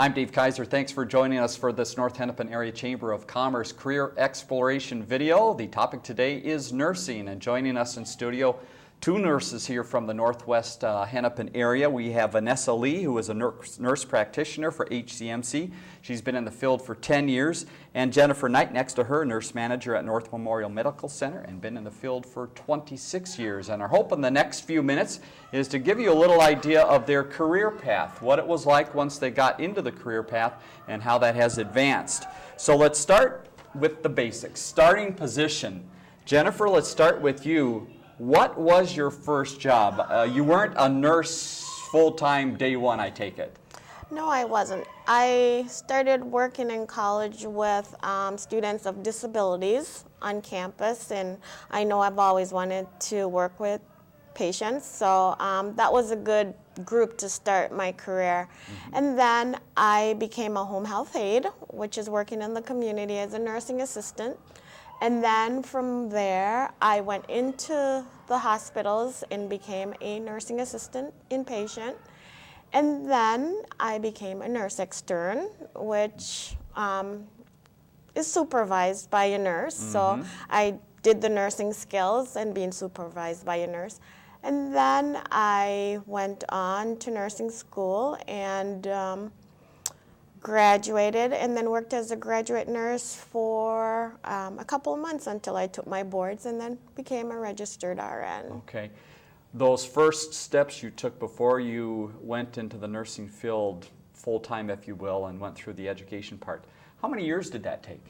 I'm Dave Kaiser. Thanks for joining us for this North Hennepin Area Chamber of Commerce Career Exploration video. The topic today is nursing, and joining us in studio, two nurses here from the Northwest Hennepin area. We have Vanessa Lee, who is a nurse practitioner for HCMC. She's been in the field for 10 years. And Jennifer Knight, next to her, nurse manager at North Memorial Medical Center, and been in the field for 26 years. And our hope in the next few minutes is to give you a little idea of their career path, what it was like once they got into the career path, and how that has advanced. So let's start with the basics. Starting position. Jennifer, let's start with you. What was your first job? You weren't a nurse full-time day one, I take it. No, I wasn't. I started working in college with students of disabilities on campus, and I know I've always wanted to work with patients, so that was a good group to start my career. And then I became a home health aide, which is working in the community as a nursing assistant. And then from there, I went into the hospitals and became a nursing assistant inpatient. And then I became a nurse extern, which is supervised by a nurse. So I did the nursing skills and being supervised by a nurse. And then I went on to nursing school and graduated, and then worked as a graduate nurse for a couple of months until I took my boards, and then became a registered RN. Okay. Those first steps you took before you went into the nursing field full-time, if you will, and went through the education part, how many years did that take?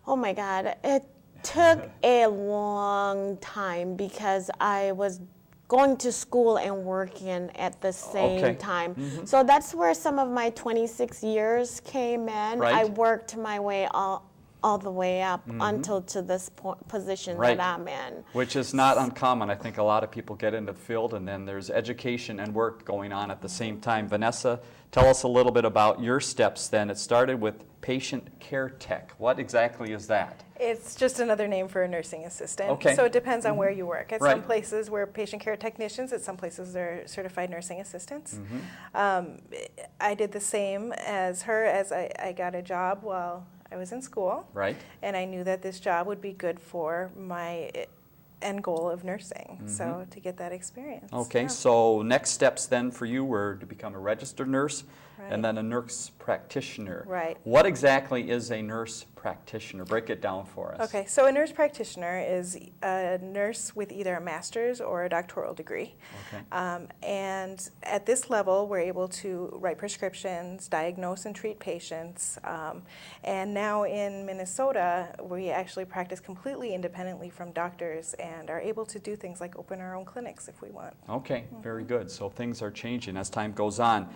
Oh my God, it took a long time because I was going to school and working at the same time. So that's where some of my 26 years came in. Right. I worked my way all the way up until to this position that I'm in. Which is not uncommon. I think a lot of people get into the field and then there's education and work going on at the same time. Vanessa, tell us a little bit about your steps then. It started with patient care tech. What exactly is that? It's just another name for a nursing assistant. Okay. So it depends on where you work. At Right. some places we're patient care technicians, at some places they're certified nursing assistants. I did the same as her as I got a job while I was in school. Right. And I knew that this job would be good for my end goal of nursing, so to get that experience. Okay, Yeah. so next steps then for you were to become a registered nurse Right. and then a nurse practitioner. Right. What exactly is a nurse practitioner? Break it down for us. Okay, so a nurse practitioner is a nurse with either a master's or a doctoral degree. Okay. And at this level, we're able to write prescriptions, diagnose and treat patients. And now in Minnesota, we actually practice completely independently from doctors and are able to do things like open our own clinics if we want. Okay, very good. So things are changing as time goes on.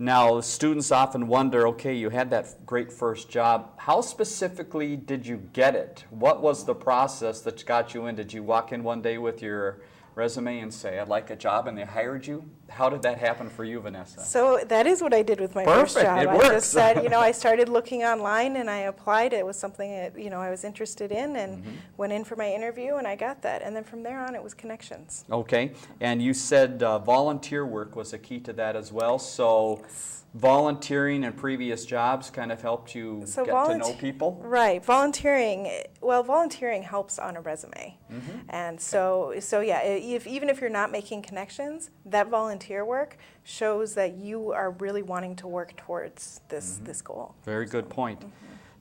Now, students often wonder, okay, you had that great first job. How specifically did you get it? What was the process that got you in? Did you walk in one day with your resume and say, I'd like a job, and they hired you? How did that happen for you, Vanessa? So that is what I did with my first job. It I works. just said, I started looking online and I applied. It was something that, I was interested in and went in for my interview and I got that. And then from there on, it was connections. Okay, and you said volunteer work was a key to that as well. So volunteering in previous jobs kind of helped you get to know people? Right, volunteering helps on a resume. And so yeah, even if you're not making connections, that volunteer work shows that you are really wanting to work towards this goal. Very good point.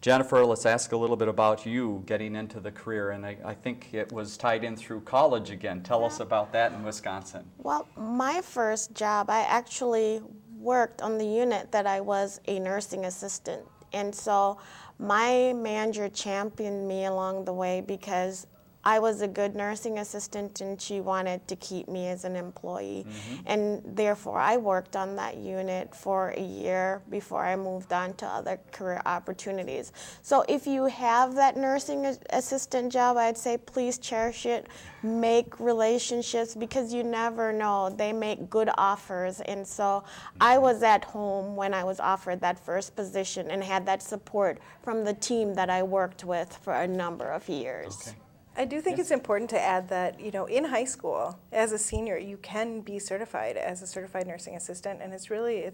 Jennifer, let's ask a little bit about you getting into the career, and I think it was tied in through college again. Tell us about that in Wisconsin. Well, my first job, I actually worked on the unit that I was a nursing assistant. And so my manager championed me along the way because I was a good nursing assistant and she wanted to keep me as an employee. And therefore I worked on that unit for a year before I moved on to other career opportunities. So if you have that nursing assistant job, I'd say please cherish it, make relationships, because you never know, they make good offers. And so I was at home when I was offered that first position and had that support from the team that I worked with for a number of years. Okay. I do think it's important to add that, in high school, as a senior, you can be certified as a certified nursing assistant, and it's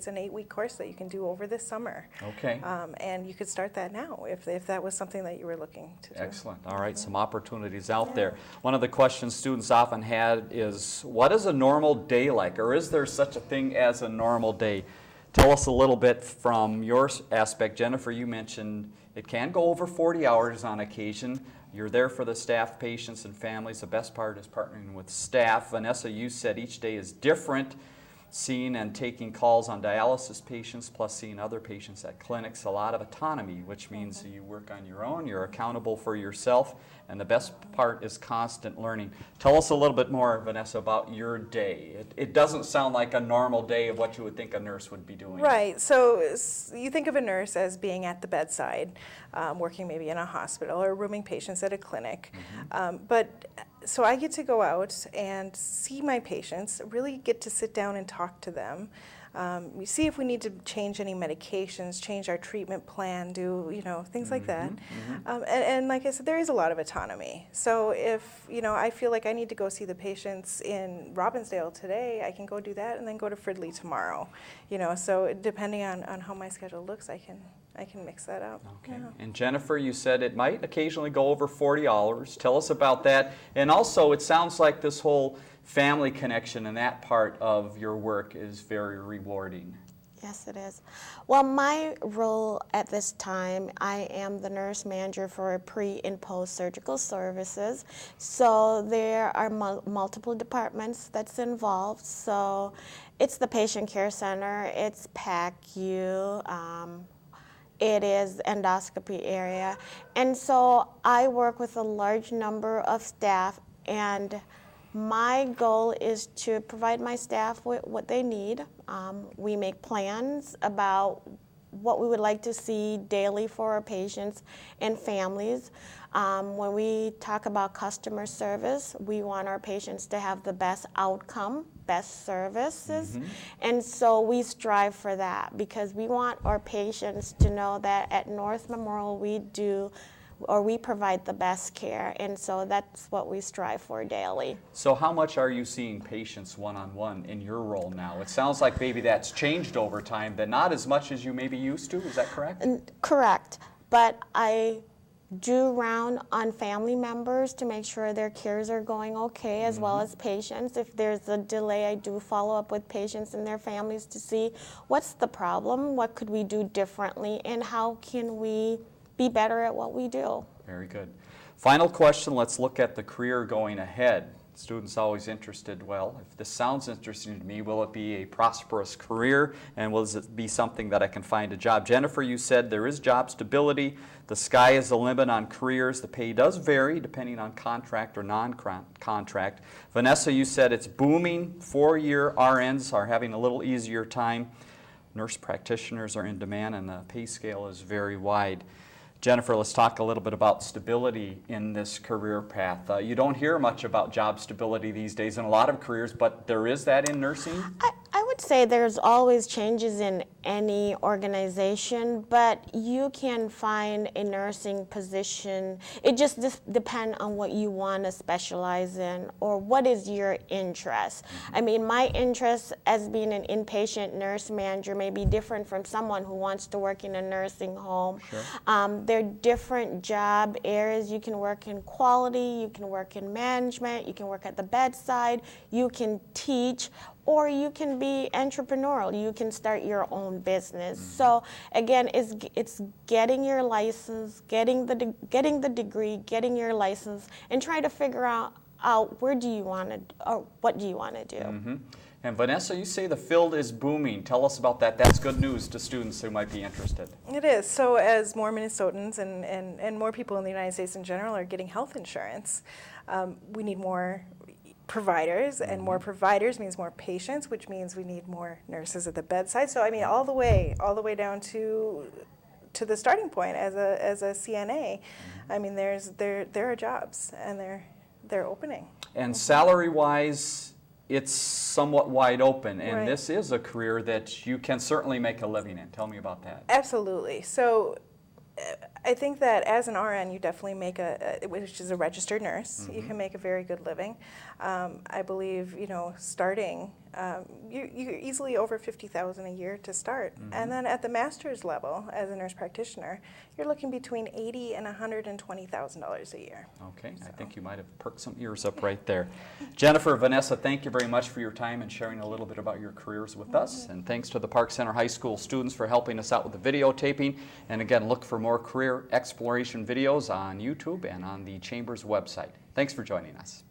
an 8-week course that you can do over this summer. Okay. And you could start that now if that was something that you were looking to do. Excellent. All right, some opportunities out there. One of the questions students often had is, what is a normal day like, or is there such a thing as a normal day? Tell us a little bit from your aspect. Jennifer, you mentioned it can go over 40 hours on occasion. You're there for the staff, patients, and families. The best part is partnering with staff. Vanessa, you said each day is different, seeing and taking calls on dialysis patients, plus seeing other patients at clinics. A lot of autonomy, which means you work on your own, you're accountable for yourself, and the best part is constant learning. Tell us a little bit more, Vanessa, about your day. It doesn't sound like a normal day of what you would think a nurse would be doing. Right. So you think of a nurse as being at the bedside, working maybe in a hospital or rooming patients at a clinic. So I get to go out and see my patients, really get to sit down and talk to them. We see if we need to change any medications, change our treatment plan, do things like that. And like I said, there is a lot of autonomy. So if I feel like I need to go see the patients in Robbinsdale today, I can go do that and then go to Fridley tomorrow. So depending on how my schedule looks, I can mix that up. Okay. Yeah. And Jennifer, you said it might occasionally go over 40 hours. Tell us about that. And also, it sounds like this whole family connection and that part of your work is very rewarding. Yes, it is. Well, my role at this time, I am the nurse manager for pre and post surgical services. So there are multiple departments that's involved. So it's the patient care center, it's PACU, it is endoscopy area. And so I work with a large number of staff, and my goal is to provide my staff with what they need. We make plans about what we would like to see daily for our patients and families. When we talk about customer service, we want our patients to have the best outcome, best services, and so we strive for that because we want our patients to know that at North Memorial we provide the best care, and so that's what we strive for daily. So how much are you seeing patients one-on-one in your role now? It sounds like maybe that's changed over time, but not as much as you maybe used to, is that correct? Correct, but I do round on family members to make sure their cares are going okay, as well as patients. If there's a delay, I do follow up with patients and their families to see what's the problem, what could we do differently, and how can we be better at what we do. Very good. Final question, let's look at the career going ahead. Students always interested, well, if this sounds interesting to me, will it be a prosperous career, and will it be something that I can find a job? Jennifer, you said there is job stability. The sky is the limit on careers. The pay does vary depending on contract or non-contract. Vanessa, you said it's booming. 4-year RNs are having a little easier time. Nurse practitioners are in demand, and the pay scale is very wide. Jennifer, let's talk a little bit about stability in this career path. You don't hear much about job stability these days in a lot of careers, but there is that in nursing? I would say there's always changes in any organization, but you can find a nursing position. It just depends on what you want to specialize in or what is your interest. I mean, my interest as being an inpatient nurse manager may be different from someone who wants to work in a nursing home. Sure. There are different job areas. You can work in quality, you can work in management, you can work at the bedside, you can teach, or you can be entrepreneurial. You can start your own business. So again, it's getting your license, getting the degree, getting your license, and try to figure out where do you want to, or what do you want to do. And Vanessa, you say the field is booming. Tell us about that. That's good news to students who might be interested. It is. So as more Minnesotans and more people in the United States in general are getting health insurance, we need more providers, and more providers means more patients, which means we need more nurses at the bedside. So I mean, all the way down to the starting point as a CNA. I mean, there are jobs, and they're opening. And salary-wise, it's somewhat wide open, and Right. This is a career that you can certainly make a living in. Tell me about that. Absolutely. So I think that as an RN, you definitely make which is a registered nurse, you can make a very good living. I believe, starting, you're easily over $50,000 a year to start. And then at the master's level, as a nurse practitioner, you're looking between $80,000 and $120,000 a year. Okay, so. I think you might have perked some ears up right there. Jennifer, Vanessa, thank you very much for your time and sharing a little bit about your careers with us. And thanks to the Park Center High School students for helping us out with the videotaping. And again, look for more career exploration videos on YouTube and on the Chamber's website. Thanks for joining us.